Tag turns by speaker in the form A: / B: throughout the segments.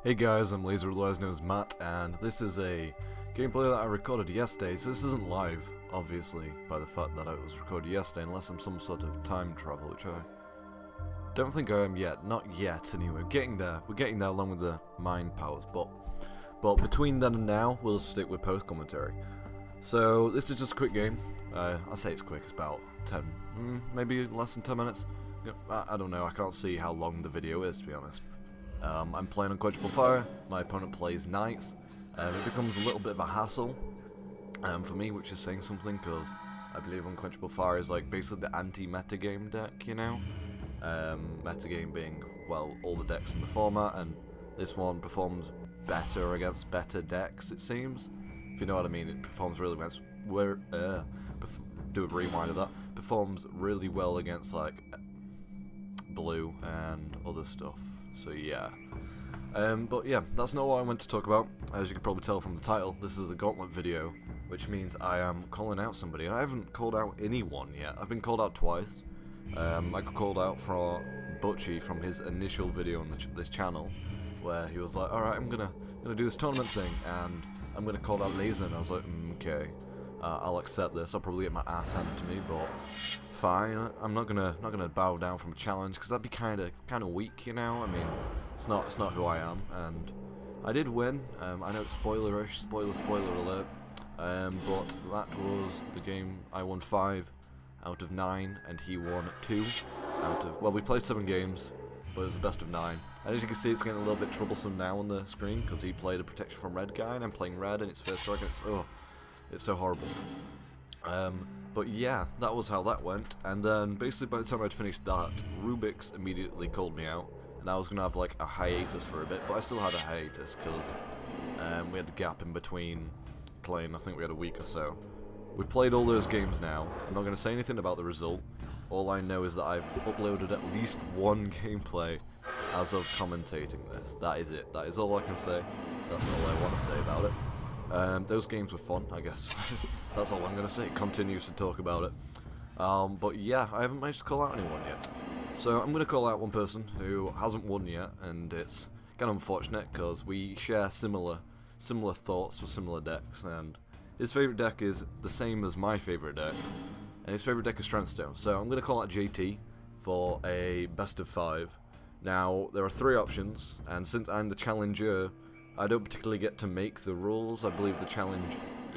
A: Hey guys, I'm Lazor, otherwise known as Matt, and this is a gameplay that I recorded yesterday, so this isn't live, obviously, by the fact that it was recorded yesterday, unless I'm some sort of time travel, which I don't think I am yet. Not yet, anyway. We're getting there along with the mind powers, but between then and now, we'll stick with post-commentary. So, this is just a quick game. I say it's quick, it's about 10, maybe less than 10 minutes. I don't know, I can't see how long the video is, to be honest. I'm playing Unquenchable Fire, my opponent plays Knights. It becomes a little bit of a hassle for me, which is saying something, because I believe Unquenchable Fire is like basically the anti-metagame deck, you know? Metagame being, well, all the decks in the format, and this one performs better against better decks, it seems. If you know what I mean, it performs really well. Do a rewind of that. Performs really well against, like, blue and other stuff. So yeah, but yeah, that's not what I want to talk about. As you can probably tell from the title, this is a Gauntlet video, which means I am calling out somebody. I haven't called out anyone yet. I've been called out twice. I got called out for Butchie from his initial video on this channel, where he was like, "All right, I'm gonna do this tournament thing, and I'm gonna call out Lazor," and I was like, "Okay, I'll accept this. I'll probably get my ass handed to me, but." Fine, I'm not gonna bow down from a challenge, because that'd be kind of weak, you know. I mean, it's not who I am, and I did win. I know it's spoilerish, spoiler alert, but that was the game. I won 5 out of 9, and he won 2 out of. Well, we played 7 games, but it was the best of 9. And as you can see, it's getting a little bit troublesome now on the screen, because he played a protection from red guy, and I'm playing red, and it's first strike, and it's so horrible. But yeah, that was how that went, and then basically by the time I'd finished that, Rubik's immediately called me out, and I was going to have like a hiatus for a bit, but I still had a hiatus, because we had a gap in between playing. I think we had a week or so. We've played all those games now. I'm not going to say anything about the result. All I know is that I've uploaded at least one gameplay as of commentating this. That is it. That is all I can say. That's all I want to say about it. Those games were fun, I guess. That's all I'm going to say. It continues to talk about it. But yeah, I haven't managed to call out anyone yet. So I'm going to call out one person who hasn't won yet, and it's kind of unfortunate because we share similar thoughts for similar decks, and his favourite deck is the same as my favourite deck, and his favourite deck is Strengthstone. So I'm going to call out JT for a best of 5. Now, there are 3 options, and since I'm the challenger, I don't particularly get to make the rules. I believe the challenge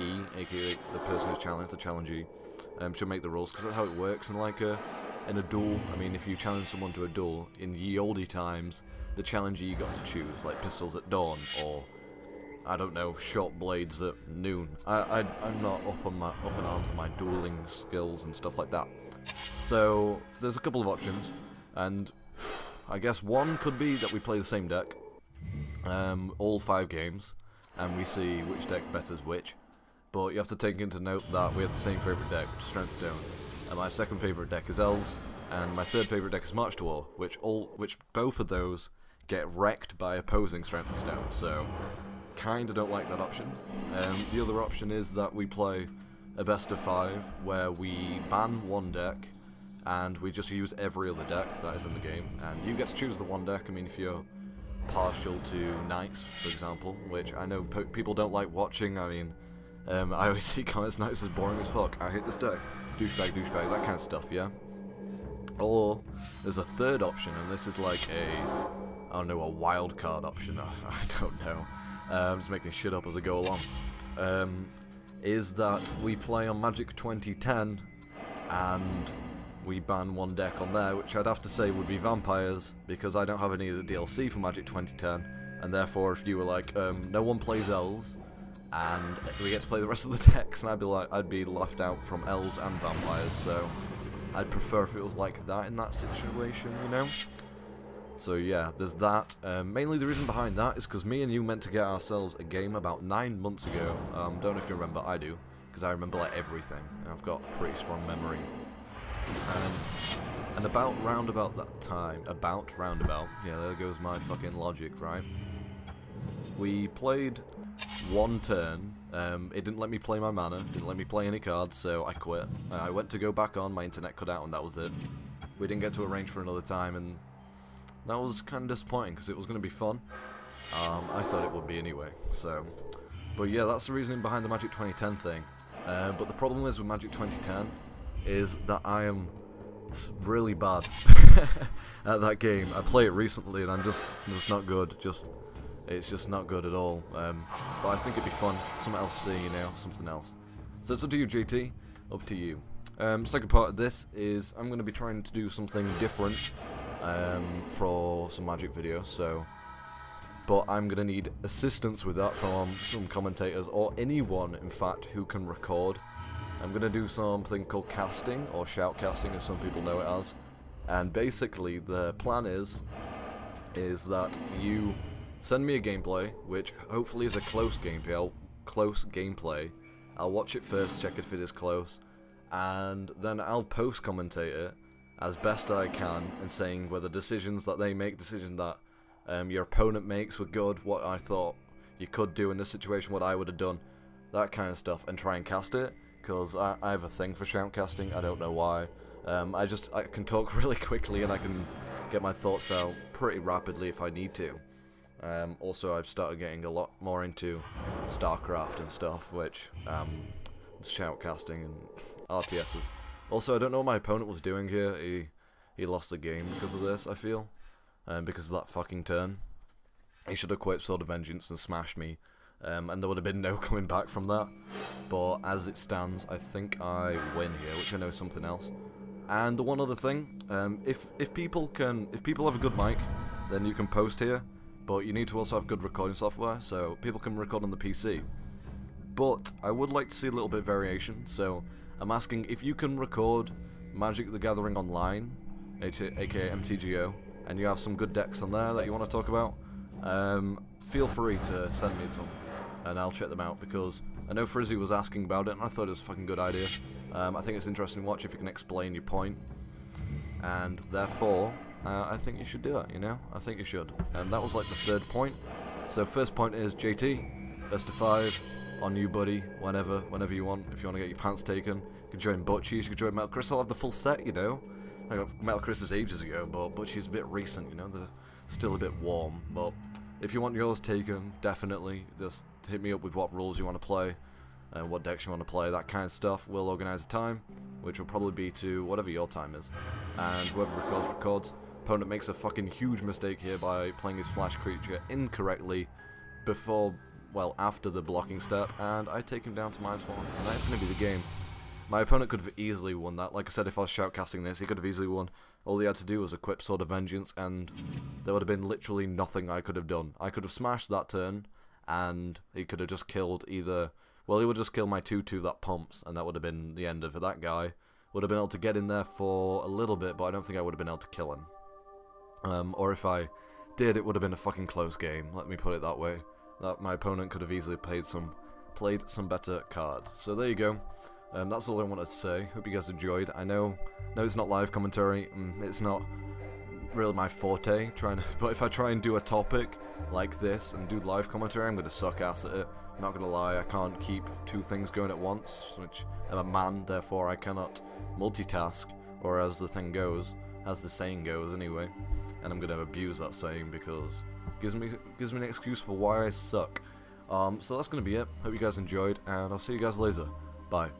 A: E, aka the person who's challenged, the challengee, should make the rules, because that's how it works in like in a duel. I mean, if you challenge someone to a duel in ye olde times, the challengee got to choose, like pistols at dawn, or I don't know, short blades at noon. I'm not up in arms on my dueling skills and stuff like that. So there's a couple of options, and I guess one could be that we play the same deck. All 5 games, and we see which deck betters which. But you have to take into note that we have the same favourite deck, Strengthstone, and my second favourite deck is Elves, and my third favourite deck is March to War, which both of those get wrecked by opposing Strengthstone. So, kinda don't like that option. The other option is that we play a best of 5, where we ban one deck, and we just use every other deck that is in the game, and you get to choose the one deck. I mean, if you're partial to Knights, for example, which I know people don't like watching. I mean, I always see comments, Knights is boring as fuck, I hate this deck, douchebag, that kind of stuff, yeah? Or, there's a third option, and this is like I don't know, a wild card option, I don't know, I'm just making shit up as I go along, is that we play on Magic 2010, and we ban one deck on there, which I'd have to say would be Vampires, because I don't have any of the DLC for Magic 2010, and therefore if you were like, no one plays Elves, and we get to play the rest of the decks, and I'd be left out from Elves and Vampires, so I'd prefer if it was like that in that situation, you know? So yeah, there's that. Mainly the reason behind that is because me and you meant to get ourselves a game about 9 months ago. Don't know if you remember, I do, because I remember like everything, and I've got a pretty strong memory. And round about that time, yeah, there goes my fucking logic, right? We played one turn, it didn't let me play my mana, didn't let me play any cards, so I quit. I went to go back on, my internet cut out, and that was it. We didn't get to arrange for another time, and that was kind of disappointing, because it was going to be fun. I thought it would be anyway, so... But yeah, that's the reasoning behind the Magic 2010 thing. But the problem is with Magic 2010 is that I am really bad at that game. I played it recently and I'm just not good. It's just not good at all. But I think it'd be fun. Something else to see, you know, something else. So it's up to you, JT. Up to you. Second part of this is I'm going to be trying to do something different for some Magic videos. But I'm going to need assistance with that from some commentators, or anyone, in fact, who can record. I'm going to do something called casting, or shoutcasting as some people know it as. And basically, the plan is that you send me a gameplay, which hopefully is a close gameplay. I'll watch it first, check if it is close, and then I'll post-commentate it as best I can, and saying whether decisions that they make, decisions that your opponent makes were good, what I thought you could do in this situation, what I would have done, that kind of stuff, and try and cast it, because I have a thing for shoutcasting. I don't know why. I can talk really quickly and I can get my thoughts out pretty rapidly if I need to. Also, I've started getting a lot more into StarCraft and stuff, which shoutcasting and RTSs. Also, I don't know what my opponent was doing here. He lost the game because of this, I feel. Because of that fucking turn. He should have quit Sword of Vengeance and smashed me, and there would have been no coming back from that. But as it stands, I think I win here, which I know is something else. And the one other thing, if people have a good mic, then you can post here, but you need to also have good recording software, so people can record on the PC. But I would like to see a little bit of variation, so I'm asking if you can record Magic the Gathering Online, aka MTGO, and you have some good decks on there that you want to talk about, feel free to send me some, and I'll check them out, because I know Frizzy was asking about it, and I thought it was a fucking good idea. I think it's interesting to watch if you can explain your point, and therefore, I think you should do it, you know? I think you should. And that was like the third point. So first point is JT, best of 5, on you buddy, whenever you want. If you want to get your pants taken, you can join Butchies, you can join Metal Chris, I'll have the full set, you know? I got Metal Chris's ages ago, but she's a bit recent, you know, they're still a bit warm. But if you want yours taken, definitely just hit me up with what rules you want to play and what decks you want to play, that kind of stuff. We'll organise a time, which will probably be to whatever your time is. And whoever records. Opponent makes a fucking huge mistake here by playing his flash creature incorrectly after the blocking step, and I take him down to -1, and that's going to be the game. My opponent could have easily won that. Like I said, if I was shoutcasting this, he could have easily won. All he had to do was equip Sword of Vengeance, and there would have been literally nothing I could have done. I could have smashed that turn, and he could have just killed either... Well, he would just kill my 2/2 that pumps, and that would have been the end of it. That guy would have been able to get in there for a little bit, but I don't think I would have been able to kill him. Or if I did, it would have been a fucking close game, let me put it that way. That my opponent could have easily played some better cards. So there you go. That's all I wanted to say. Hope you guys enjoyed. I know it's not live commentary. It's not really my forte. But if I try and do a topic like this and do live commentary, I'm gonna suck ass at it. I'm not gonna lie. I can't keep two things going at once, which I'm a man, therefore I cannot multitask. Or as the saying goes, anyway. And I'm gonna abuse that saying because it gives me an excuse for why I suck. So that's gonna be it. Hope you guys enjoyed, and I'll see you guys later. Bye.